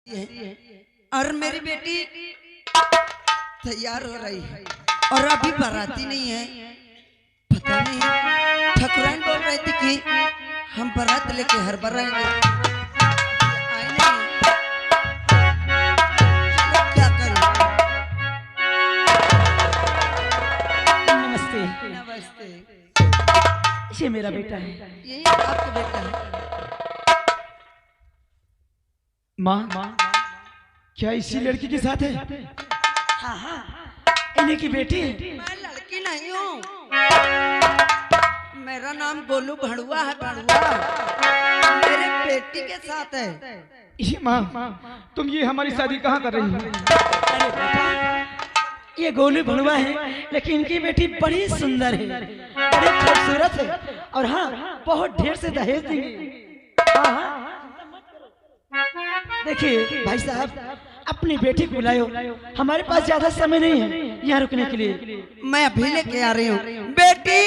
है और मेरी बेटी तैयार हो रही है और अभी बाराती नहीं है। पता नहीं ठकुराइन बोल रही थी कि हम बारात लेके हर बार आएंगे, आए नहीं। चलो क्या करूं। नमस्ते। नमस्ते। ये मेरा बेटा है। यही आपका बेटा है। माँ क्या इसी लड़की के साथ है? हाँ हाँ, इन्हीं की बेटी है। मैं लड़की नहीं हूँ, मेरा नाम गोलू भड़ुआ है। भड़ुआ मेरे बेटी के साथ है। ये माँ, तुम ये हमारी शादी कहाँ कर रही हो? अरे बेटा, ये गोलू भड़ुआ है, लेकिन इनकी बेटी बड़ी सुंदर है, बड़ी खूबसूरत है और हाँ बहुत ढेर से दहेज देंगे। हाँ हाँ, देखिए भाई साहब, अपनी बेटी को बुलाओ, हमारे पास ज्यादा समय नहीं है यहाँ रुकने के लिए। मैं अभी लेके आ रही हूँ बेटी।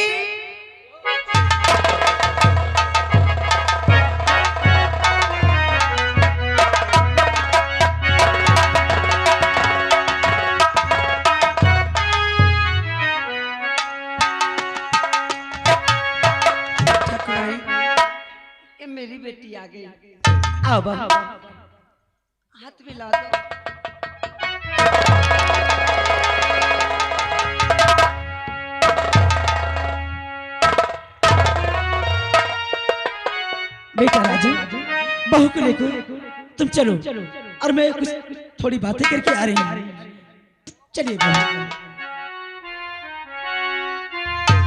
ये मेरी बेटी आ गई। आओ बाबा, हाथ मिला दो। बेटा राजू, बहू को लेकर तुम चलो और मैं कुछ थोड़ी बातें करके आ रही हूँ। चलिए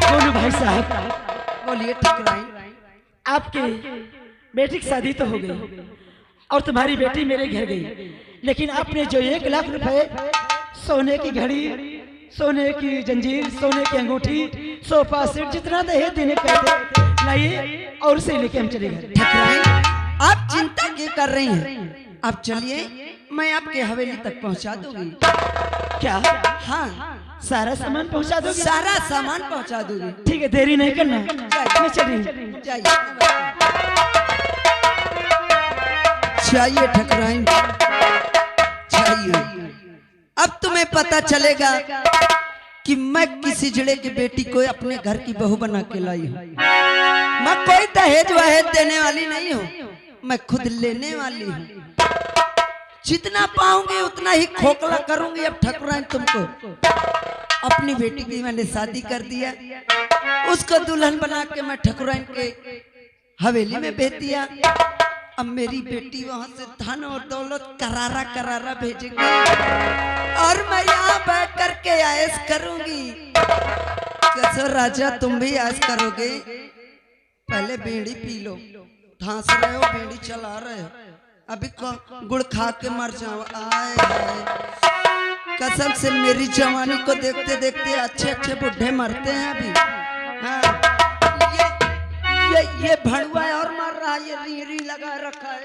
बोलो भाई साहब। बोलिए ठकुराइन। आपके बेटी की शादी तो हो गई और तुम्हारी बेटी मेरे घर गई, लेकिन आपने जो 1 लाख रुपए सोने की घड़ी, सोने की जंजीर, सोने की अंगूठी, सोफा सेट, जितना दहेज देने कहते लाइए और उसे लेके हम चले गए। ठकुराइन आप चिंता क्यों कर रही हैं? आप चलिए, मैं आपके हवेली तक पहुंचा दूंगी। क्या? हाँ, सारा सामान पहुंचा दोगे? सारा सामान पहुंचा दूंगी। ठीक है, देरी नहीं करना, मैं चली। चाहिए ठकुराइन, चाहिए। अब तुम्हें पता चलेगा कि मैं किसी जिले की बेटी को अपने घर की बहू बना के लाई हूँ। मैं कोई दहेज वहेज देने वाली नहीं हूँ, मैं खुद लेने वाली हूँ। जितना पाऊंगी उतना ही खोखला करूंगी। अब ठकुराइन तुमको, अपनी बेटी की मैंने शादी कर दिया, उसको दुल्हन बना के मैं ठकुराइन के हवेली में भेज दिया। अब मेरी बेटी वहां से धन और दौलत करारा करारा भेजेगी और मैं यहाँ बैठ करके ऐश करूंगी। कैसे राजा तुम भी ऐश करोगे? पहले बीड़ी पी लो, धांस रहे हो, बीड़ी चला रहे हो, अभी गुड़ खा के मर जाओ। आए कसम से मेरी जवानी को देखते देखते अच्छे अच्छे बुढ़े मरते हैं अभी। हाँ, ये भड़ुआ और मर रहा है, ये री लगा रखा है।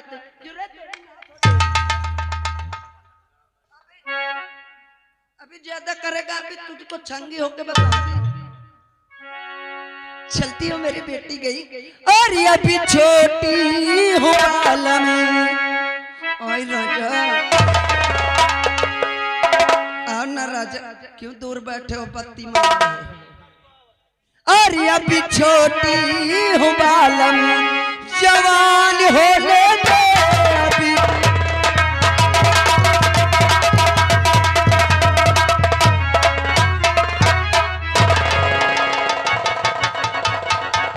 अभी ज्यादा करेगा, अभी तुझको छंगी होके बताऊंगी। चलती हो मेरी बेटी गई और ये अभी छोटी हो आलम। ओए राजा, आओ ना राजा, क्यों दूर बैठे हो, बत्ती मार रहे हो। और ये अभी छोटी हो बालम, जवान हो ले दे अभी।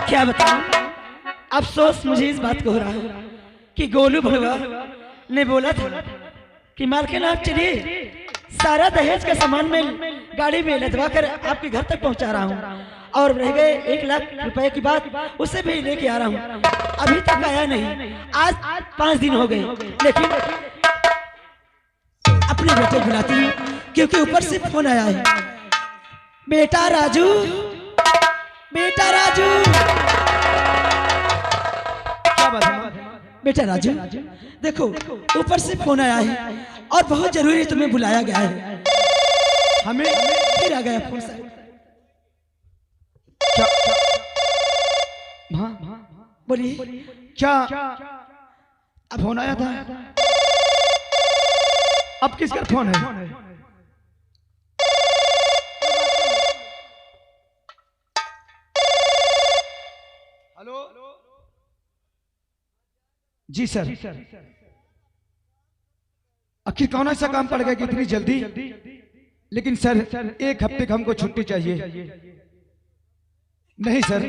क्या बताऊं, अफसोस मुझे इस बात को हो रहा है कि गोलू भड़ुआ ने बोला था कि मालकिन आप चलिए, सारा दहेज का सामान मैं गाड़ी में लदवा कर आपके घर तक पहुंचा रहा हूं, और रह गए 1 लाख रुपए की बात, उसे भी लेके आ रहा हूं। अभी तक आया नहीं, आज 5 दिन हो गए, लेकिन अपने बेटे बुलाती हूँ क्योंकि ऊपर से फोन आया है। बेटा राजू, बेटा राजू। क्या बात है? बेटा राजू देखो, ऊपर से फोन आया है और बहुत जरूरी तुम्हें बुलाया गया है। हमें फिर आ गया फोन से। क्या? बोलिए क्या? अब फोन आया था? अब किसका फोन है? हेलो जी सर, आखिर कौन ऐसा काम पड़ गया कि इतनी जल्दी? लेकिन सर 1 हफ्ते का हमको छुट्टी चाहिए। नहीं सर,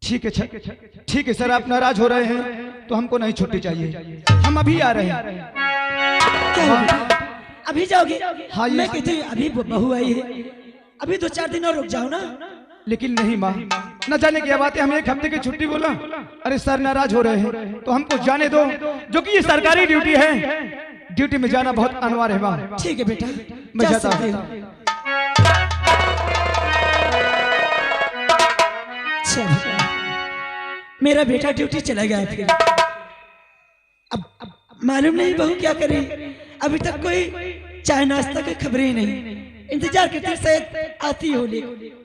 ठीक है ठीक है सर, आप नाराज हो रहे हैं तो हमको नहीं छुट्टी चाहिए, हम अभी आ रहे हैं। क्या हुआ? अभी जाओगे? हाँ, ये मैं कहती अभी बहू आई है, अभी 2-4 दिन और रुक जाओ ना। लेकिन नहीं माँ, न जाने क्या बात है, हम 1 हफ्ते की छुट्टी बोला। अरे सर नाराज हो रहे हैं तो हमको जाने दो, जो कि ये सरकारी ड्यूटी है, ड्यूटी में जाना बहुत अनिवार्य है माँ। ठीक है बेटा, मैं जा जाता सकते हूँ। हो। चल, मेरा बेटा ड्यूटी चला गया फिर। अब मालूम नहीं बहू क्या करे, अभी तक कोई चाय नाश्ता की खबर ही नहीं। इंतजार करते शायद आती हो। लेकिन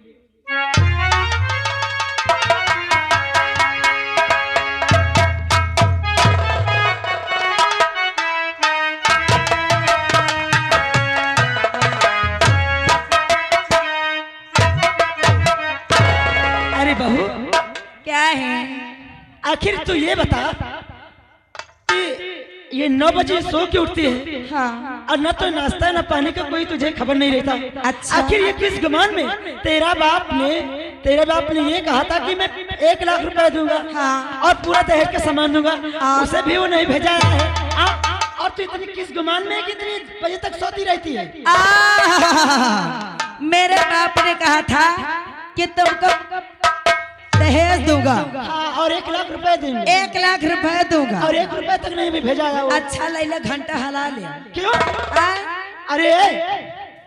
अरे बहू क्या है? आखिर तू ये बता कि ये 9 बजे सो के उठती है, हाँ। और न तो नाश्ता न पानी का कोई तुझे खबर नहीं रहता। अच्छा। आखिर ये किस गुमान में तेरा बाप ने ये कहा था कि मैं 1 लाख रुपए दूंगा, हाँ। और पूरा दहेज का सामान दूंगा, हाँ। उसे भी वो नहीं भेजा है। और तू इतनी किस गुमान में कितनी बजे तक सोती रहती है? मेरे बाप ने कहा था कि तुमको दहेज दूंगा, हाँ, और 1 लाख रुपए दूंगा, 1 लाख रुपए दूंगा, और 1 रुपए तक नहीं भी भेजा है वो। अच्छा लैला घंटा हला ले। क्यों? आ? अरे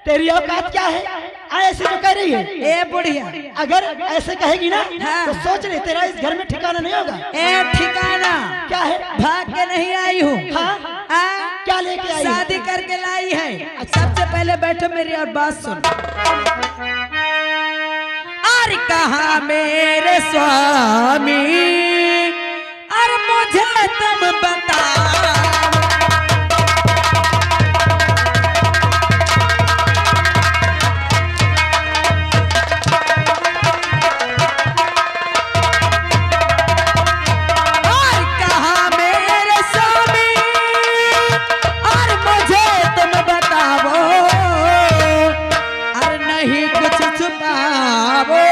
तेरी औकात क्या है? ऐसे जो कह रही है? ए बुढ़िया, अगर ऐसे कहेगी ना, हाँ। तो सोच ले तेरा इस घर में ठिकाना नहीं होगा। ए ठिकाना क्या है? भाग के नहीं आई हूँ, हाँ। आ? क्या लेके आई? शादी करके लाई है। सबसे पहले बैठो मेरी और बात सुन। और कहा मेरे स्वामी, और मुझे तुम बता, और कहा मेरे स्वामी, और मुझे तुम बताओ, और नहीं कुछ छुपाओ,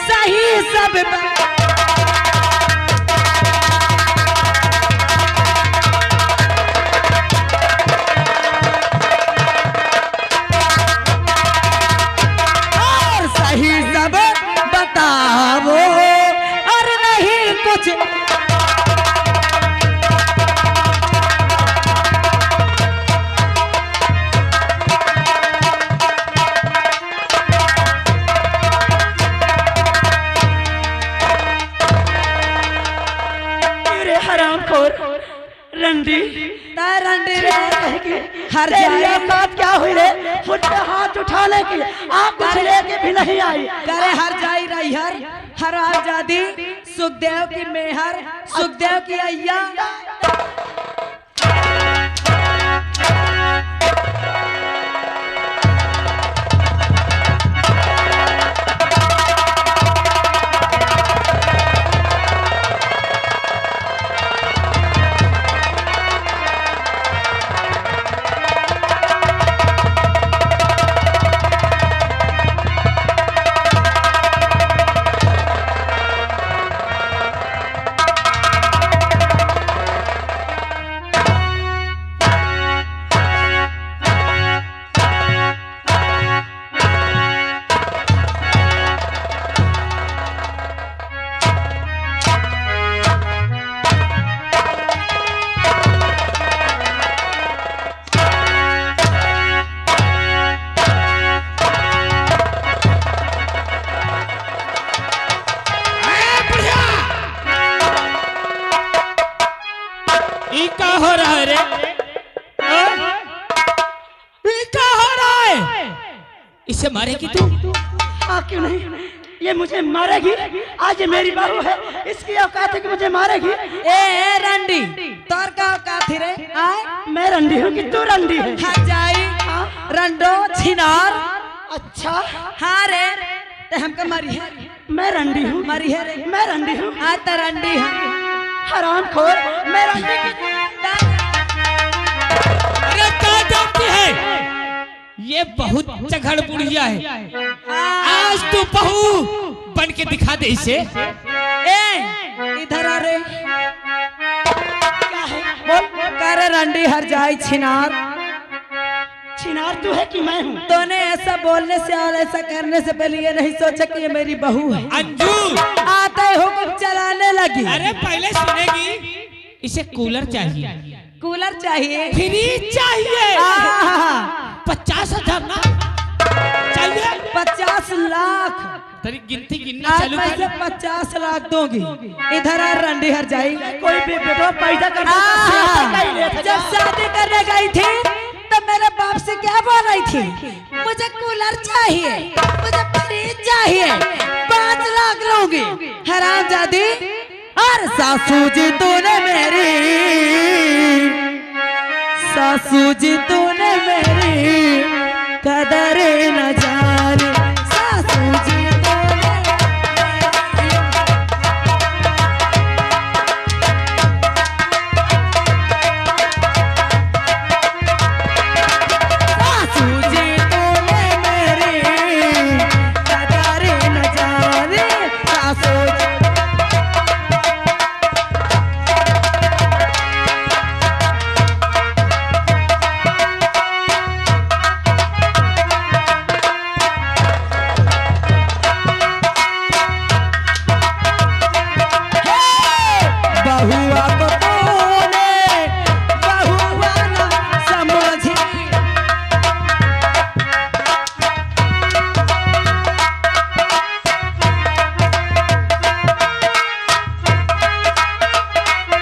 सही सब और सही सब बताओ, और नहीं कुछ अरे हरामखोर रंडी, हर तेरी जाए औकात क्या हुई रे? मुझ पे हाथ उठाने की आप कुछ लेके भी नहीं आई। करे हर जाई रही हर आजादी, सुखदेव की मेहर, सुखदेव की अय्या। क्या हो रहा है रे? ये क्या हो रहा है? इसे मारेगी तू? हाँ क्यों नहीं, ये मुझे मारेगी। आज ये मेरी बहू है, इसकी औकात है कि मुझे मारेगी। ए रंडी तोर का औकात है रे? आए मैं रंडी हूँ कि तू रंडी है? हाँ जाई रंडो छिनार। अच्छा हाँ रे ते हमका मारी है। मैं रंडी हूँ। मारी है रे? मैं रंडी हूँ। आज तो रंडी है। हराम खोर, मैं रंडी की। अरे क्या जानती है, ये बहुत चघड़ बुढ़िया है। आज तू बहू बन के दिखा दे इसे। ए इधर आ रे। क्या है? बोल करे रंडी हर जाई छिनार। छिनार तू है कि मैं हूँ? तूने ऐसा बोलने से और ऐसा करने से पहले ये नहीं सोचा कि ये मेरी बहू है। अंजू आते हुक्म चलाने लगी। अरे पहले सुनेगी, इसे कूलर चाहिए, कूलर चाहिए, फ्रिज चाहिए। 50,000 ना चाहिए। 50 लाख तेरी गिनती गिनना आज चालू मैं कर। से 50 लाख दूंगी। इधर आ रंडी हर जाई। कोई भी बेटा पैदा करने का सियासत नहीं लेता। जब शादी करने गई थी तो मेरे बाप से क्या बोल रही थी? मुझे कूलर चाहिए, मुझे फ्रिज चाहिए, 5 लाख लूंगी। हरामजादी। और सासू जी तूने मेरी, सासू जी तूने मेरी कदर न जानी। सासू जी तूने सासू जी तूने मेरी कदर न जानी। सासू जी बहुआ को तूने बहुआ न समझी।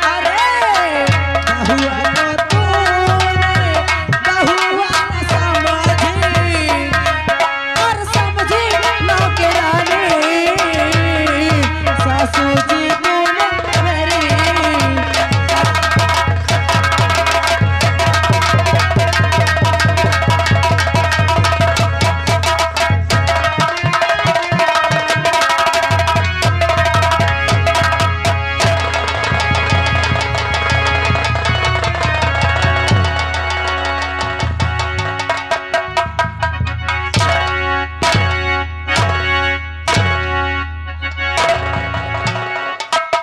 अरे बहुआ को तूने बहुआ न समझी और समझी नौकरानी। सासू जी तूने मेरी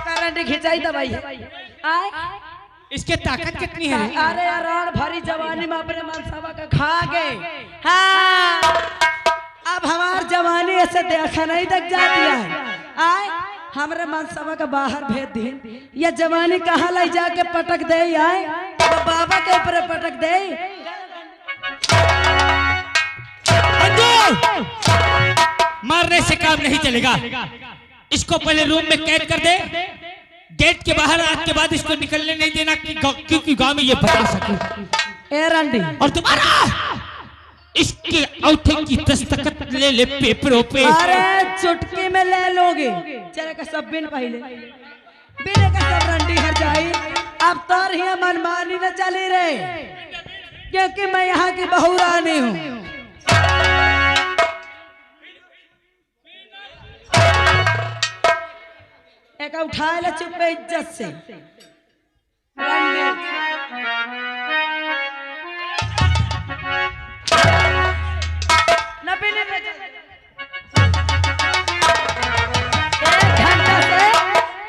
करंट खिंचाई दवाई आए। इसके ताकत कितनी है रे? अरे यार भरी जवानी में अपने मनसाबा का खा गए। हाँ अब हमार जवानी ऐसे देखा नहीं तक जाती है। आए हमारे मनसाबा का बाहर भेज दी। ये जवानी कहाँ लाई जाके पटक दे। आए तो बाबा के ऊपर पटक दे। अंजू मारने से काम नहीं चलेगा, इसको पहले रूम में कैद कर दे। गेट के बाहर आज के बाद इसको निकलने नहीं देना क्योंकि गांव में ये बता सके। ए रंडी और तुम्हारा इसके औंठे की दस्तखत ले ले पेपरों पे। अरे चुटकी में ले लोगे। चले का सब बिन पहले बिने का सब रंडी हर जाई। अब तो ही मनमानी न चली रहे क्योंकि मैं यहाँ की बहू रानी हूँ। एक उठा ले चुप पे इज्जत से।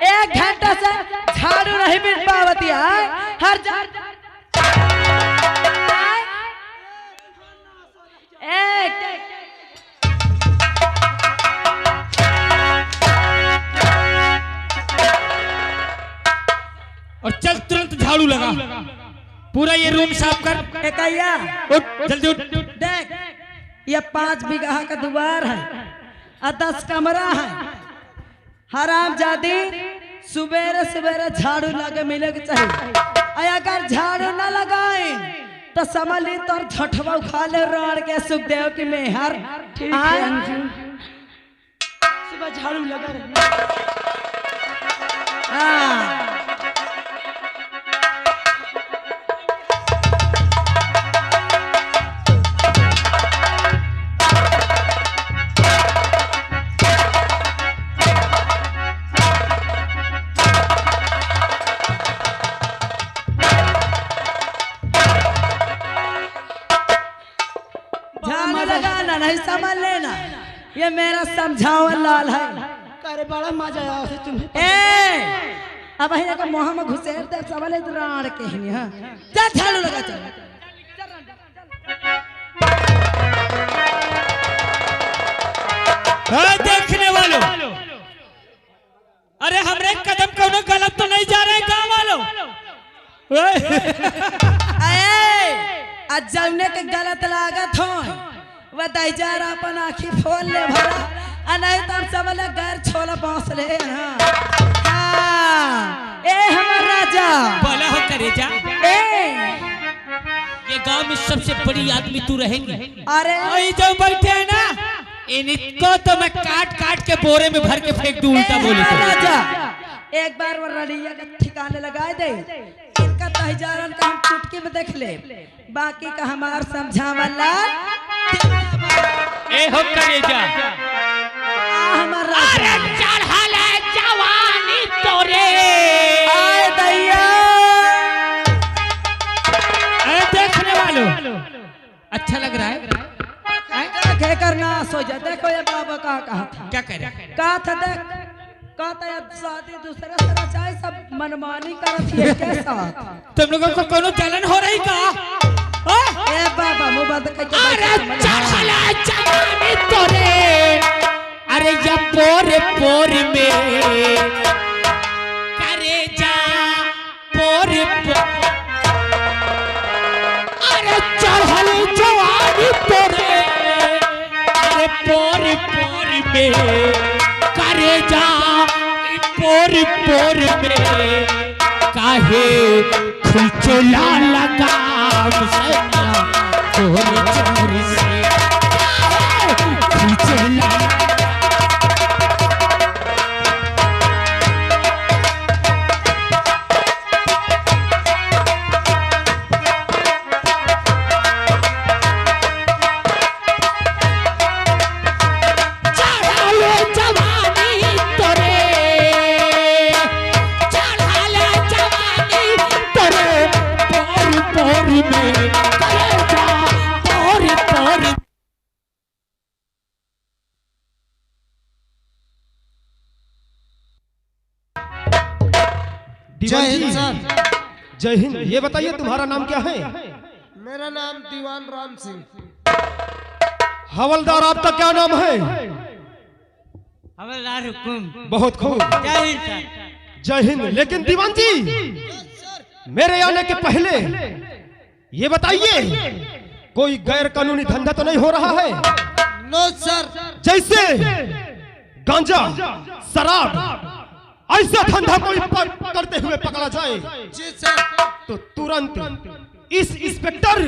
एक घंटा से झाड़ू नहीं बिन पावती है। हर और चल तुरंत झाड़ू लगा, पूरा ये रूम साफ कर। एकैया उठ जल्दी उठ। देख ये 5 बीघा का द्वार है और 10 कमरा है। हरामजादी सुबेरे सुबेरे झाड़ू लगे मिले के चाहिए। अगर झाड़ू न लगाए तो समझ ली तोर झटवा उखा ले रोड़ के सुखदेव की मेहर। सुबह झाड़ू लगा रहना। हाँ झाड़ू लगाना नहीं समझ लेना, ये मेरा समझावा लाल है। अरे बड़ा मजा आया उसे तुम्हें। ए अब है का मोह में घुसेर दे सवाल राण के ही हां जा झाड़ू लगा चल। देखने वालों, अरे हमरे कदम कोनो गलत तो नहीं जा रहे गांव वालों। आज जौने के गलत लागत हो बताई जा रहा अपन आँखी फोल ले भला आ नहीं तो हम सब लोग गैर छोला बांस ले। हाँ ए हमार राजा बोला हो करेजा, ए ये गांव में सबसे बड़ी आदमी तू रहेंगी। अरे वही जो बैठे हैं ना, इनको तो मैं काट काट के बोरे में भर के फेंक दूं उल्टा बोले तो। राजा एक बार वो रड़िया का ठिकाने लगा दे, इनका तहजारन का हम चुटकी में देख ले, बाकी का हमार समझावला ए हो करेजा। हमार राजा चढ़ले जवानी तोरे आए दैया। अरे देखने वालों, अच्छा लग रहा है? क्या करना सो जा। देखो ये बाबा कहा था, क्या कह रहे? कहा था देख, कहा था ये शादी दूसरे से रचाई सब मनमानी करत है के साथ। तुम लोगों को कोनो जलन हो रही का? ए बाबा मुबाद के अरे चढ़ले जवानी तोरे, अरे ये पोरे पोरे में करे जा पोरे पोरे, अरे चढ़ले जवानी तोरे, अरे पोरे पोरे में करे जा पोरे पोरे में काहे खुचला लगा मुसैया चोरी चोरी से खुचला। जय हिंद सर। जय हिंद। ये बताइए तुम्हारा नाम क्या है? मेरा नाम दीवान राम सिंह। हवलदार आपका क्या नाम है? हवलदार हुकुम। बहुत खूब, जय हिंद सर। जय हिंद। लेकिन दीवान जी मेरे आने के पहले ये बताइए कोई गैर कानूनी धंधा तो नहीं हो रहा है? No sir. जैसे गांजा, शराब, ऐसा धंधा कोई करते हुए पकड़ा जाए जी सर तो तुरंत इस इंस्पेक्टर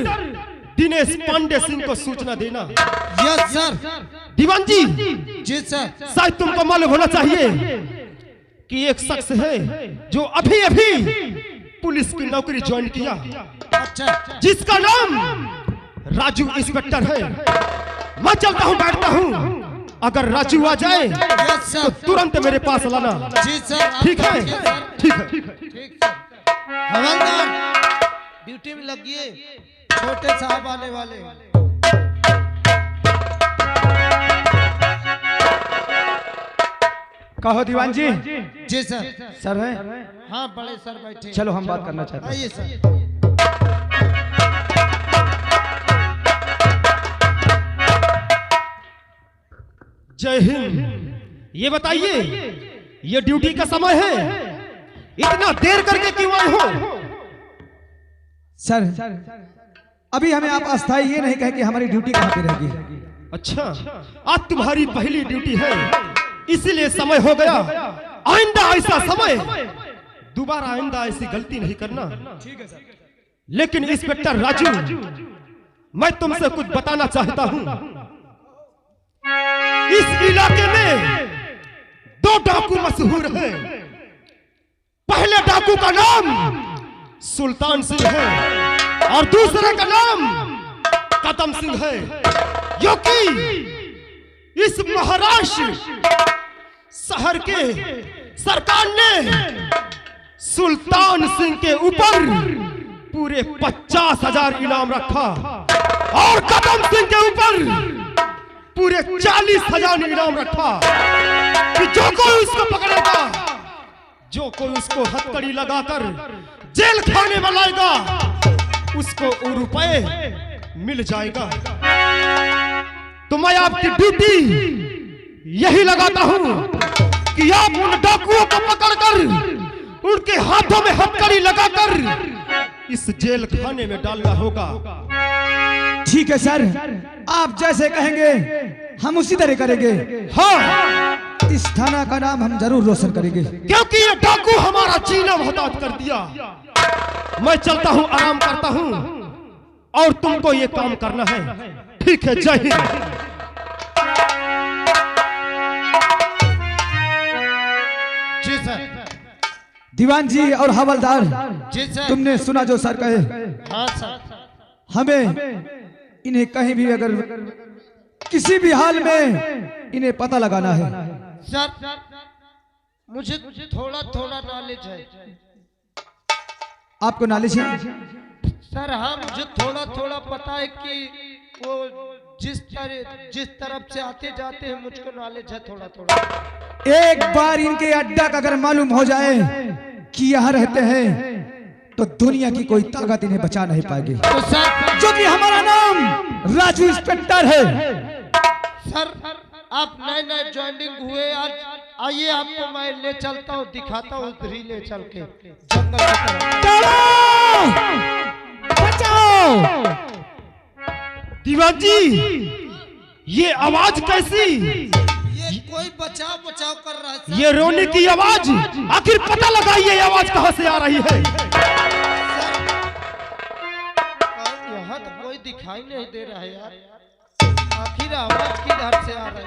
दिनेश पांडे सिंह को सूचना देना। Yes sir. दीवान जी जी सर। शायद तुमको मालूम होना चाहिए कि एक शख्स है जो अभी अभी पुलिस की नौकरी ज्वाइन किया, अच्छा। जिसका नाम राजू इंस्पेक्टर है। मैं चलता हूँ, बैठता हूँ, अगर राजू आ जाए यस तो सर। तुरंत मेरे पास लाना। जी सर। ठीक है? ठीक है। ठीक सर। हवलदार ड्यूटी में लगिए, छोटे साहब आने वाले। कहो दीवान जी। जी सर। सर है? हाँ बड़े सर बैठे। चलो हम बात करना चाहते हैं। आइए सर। जय हिंद। ये बताइए ये ड्यूटी का समय है, इतना देर करके क्यों आए हो? सर अभी हमें आप अस्थाई ये नहीं कहे कि हमारी ड्यूटी कहाँ पे रहेगी। अच्छा, आज तुम्हारी पहली ड्यूटी है, इसीलिए समय हो गया। आइंदा ऐसा समय, दोबारा आइंदा ऐसी गलती नहीं करना। ठीक है सर। लेकिन इंस्पेक्टर राजू, मैं तुमसे कुछ बताना चाहता हूँ। इस इलाके में दो डाकू मशहूर हैं। पहले डाकू का नाम सुल्तान सिंह है और दूसरे का नाम कदम सिंह है, क्योंकि इस महाराष्ट्र शहर के सरकार ने सुल्तान सिंह के ऊपर पूरे 50,000 इनाम रखा और कदम सिंह के ऊपर पूरे 40,000 इनाम रखा कि जो कोई उसको पकड़ेगा, जो कोई उसको हथकड़ी लगाकर जेल खाने में लाएगा, उसको वो रुपए मिल जाएगा। तो मैं आपकी ड्यूटी यही लगाता हूं कि आप उन डाकुओं को पकड़कर उनके हाथों में हथकड़ी लगाकर इस जेल खाने में डालना होगा। ठीक है सर, आप जैसे कहेंगे हम उसी तरह करेंगे। हाँ, इस थाना का नाम हम जरूर रोशन करेंगे, क्योंकि ये डाकू हमारा जीना हताहत कर दिया। मैं चलता हूँ, आराम करता हूँ और तुमको ये काम करना है। ठीक है, जय हिंद। जी सर। दीवान जी और हवलदार, जी सर। तुमने सुना जो सर कहे। हाँ सर। हमें इन्हें कहीं भी अगर किसी भी हाल में इन्हें पता लगाना है। सर मुझे थोड़ा थोड़ा नॉलेज है। आपको नॉलेज है? सर हाँ, मुझे थोड़ा थोड़ा पता है कि वो जिस तरफ से आते जाते हैं, मुझको नॉलेज है थोड़ा थोड़ा। एक बार इनके अड्डा का अगर मालूम हो जाए कि यहाँ रहते हैं तो दुनिया की कोई ताकत इन्हें बचा नहीं पाएगी। तो सर, जो कि हमारा नाम राजू इंस्पेक्टर है। सर आप नए नए ज्वाइनिंग हुए, आज आइए आपको मैं ले चलता हूँ, दिखाता हूँ उधरी ले चल के जंगल की तरफ। बचाओ! दीवान जी, ये आवाज कैसी? ये कोई बचाव बचाव कर रहा है सर। ये रोने की आवाज, आखिर पता लगा ये आवाज कहां से आ रही है? यहाँ तो कोई दिखाई नहीं दे रहा है यार, आखिर आवाज किधर से आ रही है?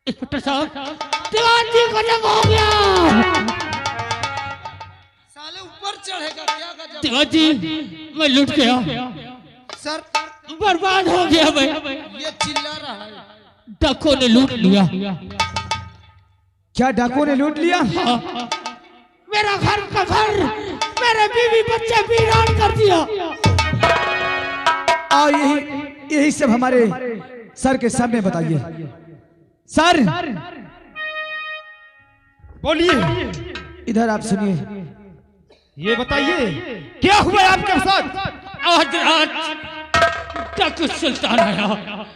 इंस्पेक्टर साहब, दीवान जी को जब हो गया। साले ऊपर चढ़ेगा क्या गजब? दीवान जी, मैं लूट गया सर, बर्बाद हो गया मैं। ये चिल्ला रहा है। डाकुओं ने लूट लिया। क्या डाकुओं ने लूट लिया? मेरा घर का घर, मेरे बीवी बच्चे वीरान कर दिया। और यही सब हमारे सर के सामने बताइए। सर बोलिए, इधर आप सुनिए। ये बताइए क्या हुआ आपके साथ? आज रात डाकू सुल्तान आया।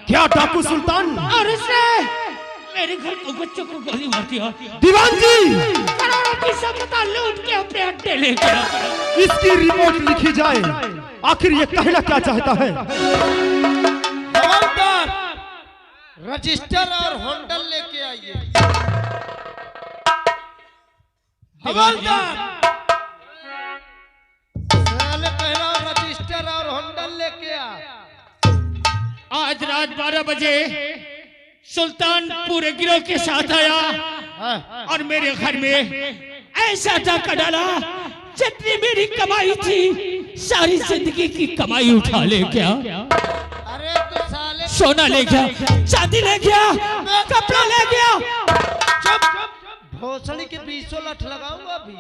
क्या डाकू सुल्तान? और इसने मेरे घर को बच्चों को गोली मार दिया। दीवान जी, करोड़ों की संपदा लूट के अपने अड्डे ले गया। इसकी रिपोर्ट लिखी जाए, आखिर ये कहना क्या चाहता है? हवलदार, रजिस्टर और होंडल लेके आइए। हवलदार, साले पहला रजिस्टर और होंडल लेके आ। आज रात 12 बजे सुल्तान पूरे गिरोह के साथ आया और मेरे घर में ऐसा डाका डाला, जितनी मेरी कमाई थी सारी जिंदगी की कमाई उठा ले गया। अरे तो साले सोना ले गया, चांदी ले गया, कपड़ा ले गया। चुप, भोसड़ी के 20 लठ लगाऊंगा अभी।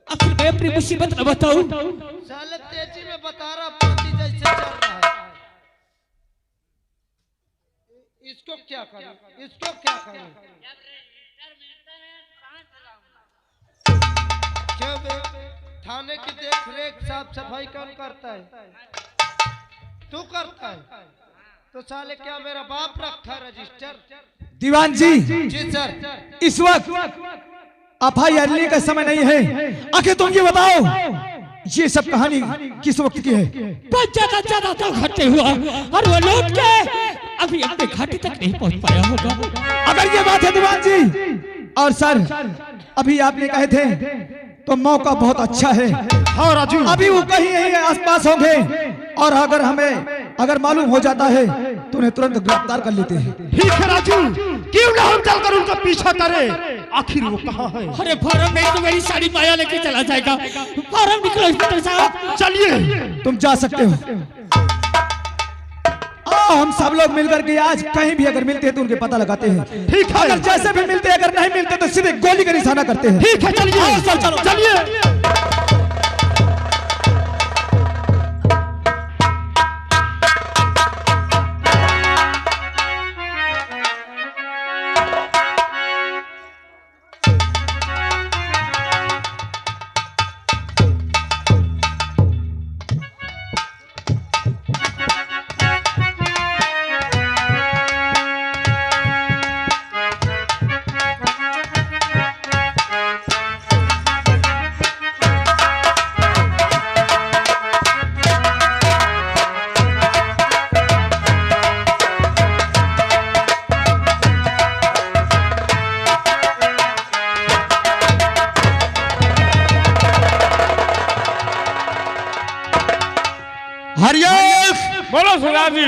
आखिर मैं अपनी मुसीबत न बताऊं? साले तेजी में बता रहा, पार्टी जैसे चल रहा है। इसको क्या करूं, इसको क्या करूं? क्यों बे? थाने की देख रेख साफ सफाई कौन करता है? तू करता है? तो साले क्या मेरा बाप रखा है रजिस्टर? दीवान जी, जी सर। इस वक्त FIR लेने का समय नहीं है। आखिर तुम ये बताओ, ये सब कहानी किस वक्त की है? बहुत ज्यादा तो घटे हुआ और वो लौट के अभी अपने घाटी तक नहीं पहुंच पाया होगा। अगर ये बात है दीवान जी और सर, अभी आपने कहे थे तो मौका बहुत अच्छा है। हाँ राजू, अभी वो कहीं यहीं आसपास होंगे और अगर हमें अगर मालूम हो जाता है तो उन्हें तुरंत गिरफ्तार कर लेते हैं। ठीक है राजू, क्यों ना हम चलकर उनका पीछा करें, आखिर वो कहाँ है? अरे फौरन नहीं तो मेरी सारी माया लेके चला जाएगा। फौरन निकलो इंस्पेक्टर साहब। चलिए। तुम जा सकते हो। हम सब लोग मिलकर के आज कहीं भी अगर मिलते हैं तो उनके पता लगाते हैं। ठीक है। अगर जैसे भी मिलते हैं, अगर नहीं मिलते तो सीधे गोली का निशाना करते हैं। ठीक है, चलिए। चलो चलिए। हरियास, बोलो सरदार जी।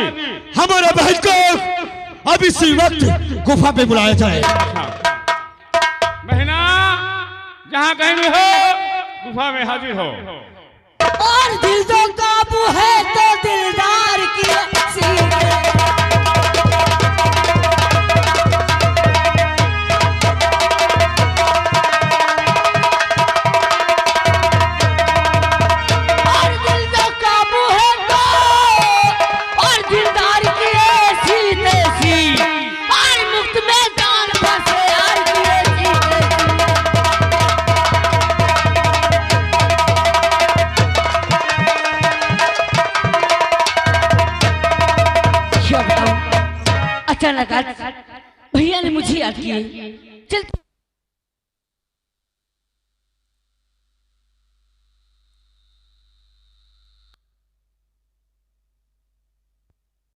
हमारा बहन को अब इसी वक्त गुफा पे बुलाया जाए। महीना जहाँ कहीं भी हो, गुफा में हाजिर हो। और दिल तो काबू है तो दिलदार की अचानक भैया ने मुझे याद किया।